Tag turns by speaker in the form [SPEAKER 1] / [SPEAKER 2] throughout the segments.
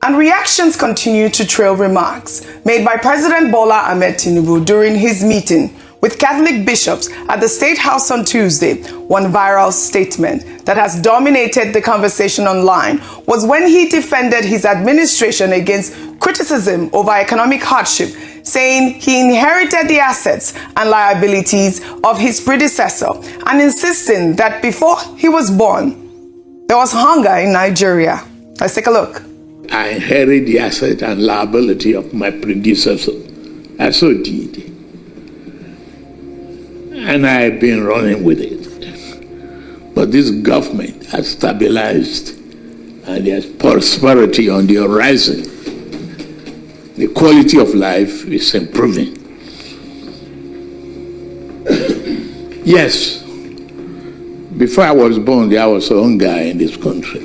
[SPEAKER 1] And reactions continue to trail remarks made by President Bola Ahmed Tinubu during his meeting with Catholic bishops at the State House on Tuesday. One viral statement that has dominated the conversation online was when he defended his administration against criticism over economic hardship, saying he inherited the assets and liabilities of his predecessor and insisting that before he was born, there was hunger in Nigeria. Let's take a look.
[SPEAKER 2] I inherited the asset and liability of my predecessor. I so did. And I've been running with it. But this government has stabilized and there's prosperity on the horizon. The quality of life is improving. Yes, before I was born, there was hunger in this country.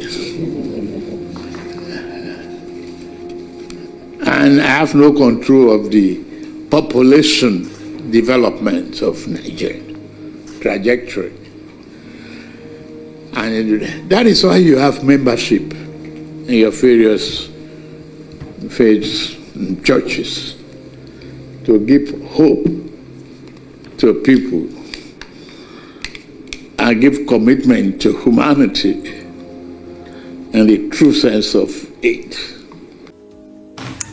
[SPEAKER 2] And I have no control of the population development of Nigeria, trajectory. And that is why you have membership in your various faiths and churches, to give hope to people and give commitment to humanity and the true sense of it.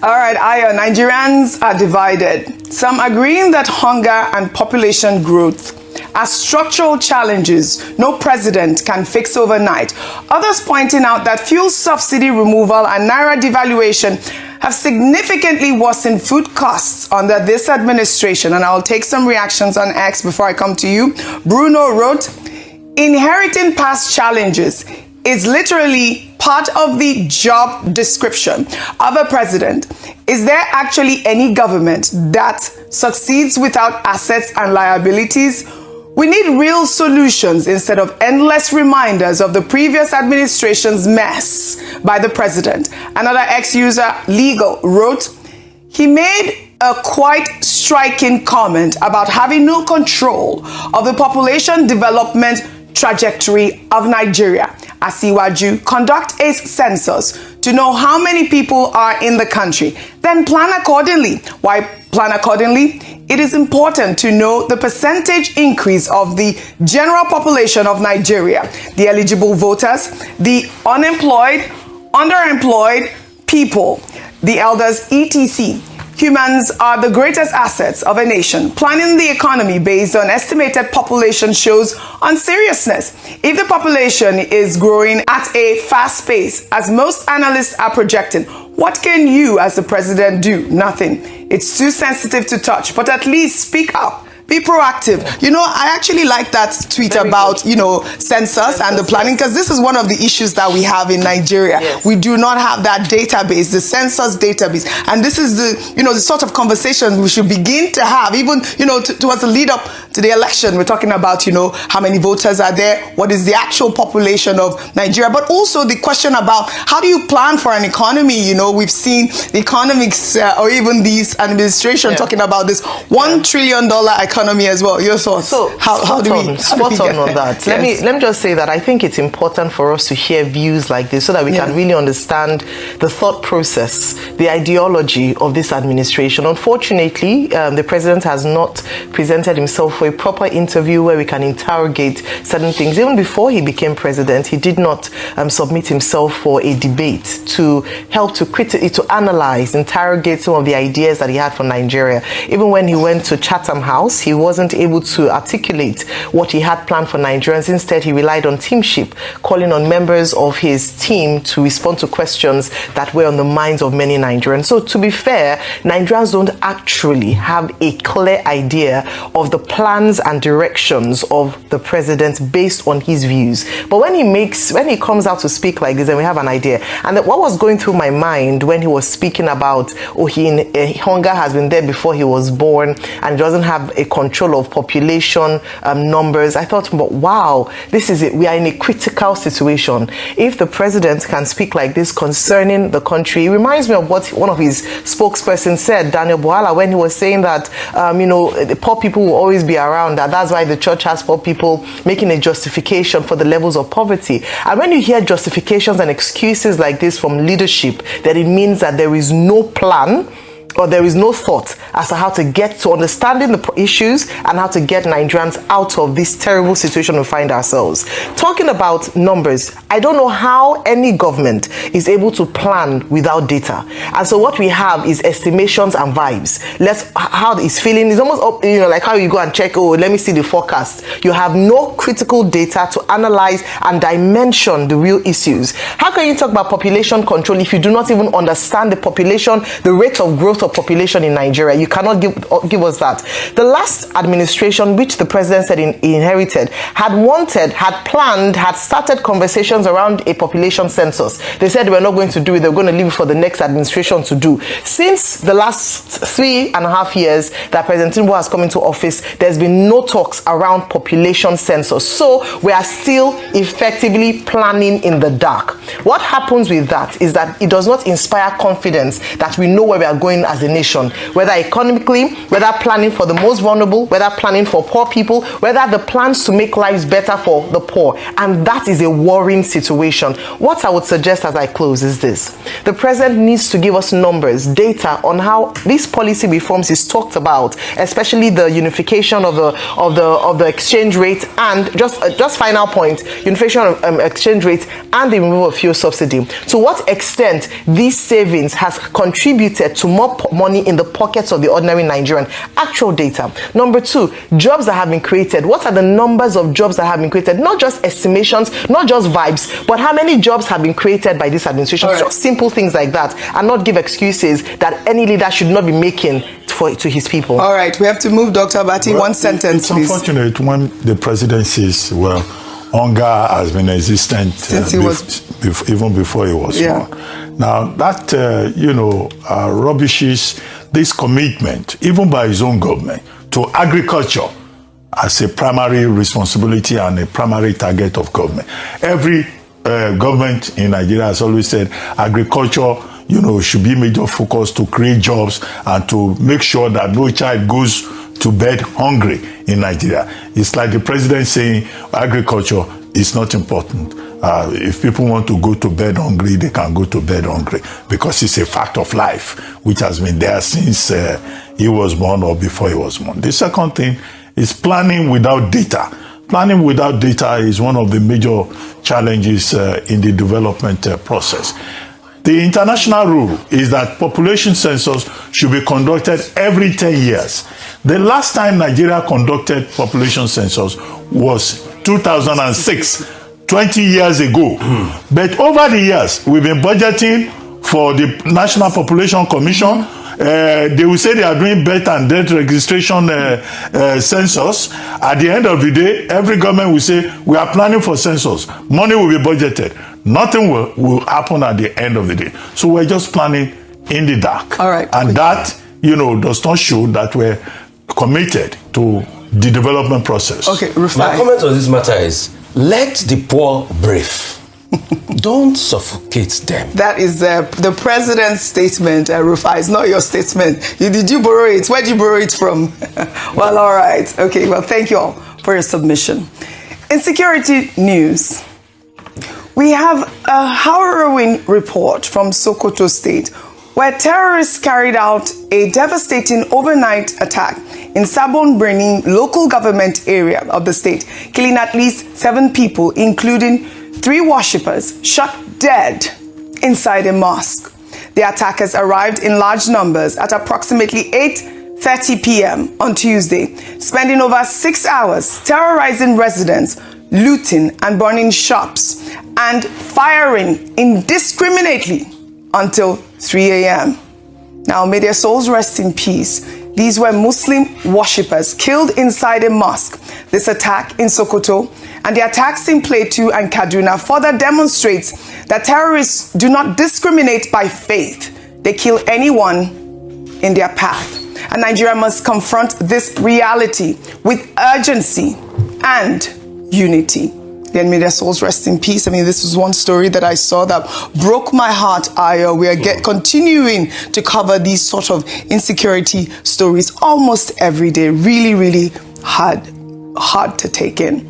[SPEAKER 1] All right, Aya, Nigerians are divided. Some agreeing that hunger and population growth are structural challenges no president can fix overnight. Others pointing out that fuel subsidy removal and naira devaluation have significantly worsened food costs under this administration. And I'll take some reactions on X before I come to you. Bruno wrote, inheriting past challenges is literally part of the job description of a president. Is there actually any government that succeeds without assets and liabilities? We need real solutions instead of endless reminders of the previous administration's mess by the president. Another ex-user, Legal, wrote, he made a quite striking comment about having no control of the population development trajectory of Nigeria. Asiwaju, conduct a census to know how many people are in the country, then plan accordingly. Why plan accordingly? It is important to know the percentage increase of the general population of Nigeria, the eligible voters, the unemployed, underemployed people, the elders, etc. Humans are the greatest assets of a nation. Planning the economy based on estimated population shows unseriousness. If the population is growing at a fast pace, as most analysts are projecting, what can you as the president do? Nothing. It's too sensitive to touch, but at least speak up. Be proactive. You know, I actually like that tweet about, census and the planning, because this is one of the issues that we have in Nigeria.
[SPEAKER 3] Yes. We
[SPEAKER 1] do not have that database, the census database. And this is the sort of conversation we should begin to have, even, towards the lead up to the election. We're talking about, how many voters are there? What is the actual population of Nigeria? But also the question about how do you plan for an economy? We've seen the economics or even this administration talking about this $1 trillion economy as well. Your thoughts?
[SPEAKER 3] So
[SPEAKER 1] how do we
[SPEAKER 3] spot on that?
[SPEAKER 1] Yes.
[SPEAKER 3] Let me just say that I think it's important for us to hear views like this so that we can really understand the thought process, the ideology of this administration. Unfortunately, the president has not presented himself for a proper interview where we can interrogate certain things. Even before he became president, he did not submit himself for a debate to help to analyze, interrogate some of the ideas that he had for Nigeria. Even when he went to Chatham House, he wasn't able to articulate what he had planned for Nigerians. Instead, he relied on teamship, calling on members of his team to respond to questions that were on the minds of many Nigerians. So to be fair, Nigerians don't actually have a clear idea of the plans and directions of the president based on his views. But when he comes out to speak like this, then we have an idea. And what was going through my mind when he was speaking about, hunger has been there before he was born and doesn't have a control of population numbers, I thought, wow, this is it. We are in a critical situation. If the president can speak like this concerning the country, it reminds me of what one of his spokespersons said, Daniel Bola, when he was saying that, the poor people will always be around, that's why the church has poor people, making a justification for the levels of poverty. And when you hear justifications and excuses like this from leadership, then it means that there is no plan or there is no thought as to how to get to understanding the issues and how to get Nigerians out of this terrible situation we find ourselves. Talking about numbers, I don't know how any government is able to plan without data. And so what we have is estimations and vibes. How it's feeling is almost up, like how you go and check, let me see the forecast. You have no critical data to analyze and dimension the real issues. How can you talk about population control if you do not even understand the population, the rate of growth of population in Nigeria? You cannot give us that. The last administration, which the president said he inherited, had planned, had started conversations around a population census. They said they were not going to do it, they were going to leave it for the next administration to do. Since the last 3.5 years that President Tinubu has come into office, there's been no talks around population census. So we are still effectively planning in the dark. What happens with that is that it does not inspire confidence that we know where we are going as a nation, whether economically, whether planning for the most vulnerable, whether planning for poor people, whether the plans to make lives better for the poor. And that is a worrying situation. What I would suggest as I close is this. The president needs to give us numbers, data on how these policy reforms is talked about, especially the unification of the exchange rate and just final point, unification of exchange rate and the removal of fuel subsidy. To what extent these savings has contributed to more money in the pockets of the ordinary Nigerian. Actual data. Number two, jobs that have been created. What are the numbers of jobs that have been created? Not just estimations, not just vibes, but how many jobs have been created by this administration? Right. Just simple things like that, and not give excuses that any leader should not be making to his people. All right, we have to move, Dr. Abati. One sentence, please.
[SPEAKER 4] It's unfortunate when the president says, well, hunger has been existent since even before he was born. Now, that, rubbishes this commitment, even by his own government, to agriculture as a primary responsibility and a primary target of government. Every government in Nigeria has always said agriculture, should be major focus to create jobs and to make sure that no child goes to bed hungry in Nigeria. It's like the president saying agriculture is not important. If people want to go to bed hungry, they can go to bed hungry because it's a fact of life, which has been there since he was born or before he was born. The second thing is planning without data. Planning without data is one of the major challenges in the development process. The international rule is that population census should be conducted every 10 years. The last time Nigeria conducted population census was 2006, 20 years ago. But over the years, we've been budgeting for the National Population Commission. They will say they are doing birth and death registration census. At the end of the day, every government will say, we are planning for census. Money will be budgeted. Nothing will happen at the end of the day. So we're just planning in the dark. All right. And that, does not show that we're committed to the development process. Okay, Rufai.
[SPEAKER 5] My comment on this matter is, let the poor breathe. Don't suffocate them.
[SPEAKER 1] That is the president's statement, Rufai. It's not your statement. Did you borrow it? Where did you borrow it from? Well, all right. Okay, well, thank you all for your submission. In security news, we have a harrowing report from Sokoto State, where terrorists carried out a devastating overnight attack in Sabon Birni local government area of the state, killing at least 7 people, including 3 worshippers, shot dead inside a mosque. The attackers arrived in large numbers at approximately 8:30 p.m. on Tuesday, spending over 6 hours terrorizing residents, looting and burning shops, and firing indiscriminately until 3 a.m. Now, may their souls rest in peace. These were Muslim worshippers killed inside a mosque. This attack in Sokoto and the attacks in Plateau and Kaduna further demonstrates that terrorists do not discriminate by faith. They kill anyone in their path. And Nigeria must confront this reality with urgency and unity. Again, may their souls rest in peace. I mean, this was one story that I saw that broke my heart, Ayo. We are continuing to cover these sort of insecurity stories almost every day. Really, really hard to take in.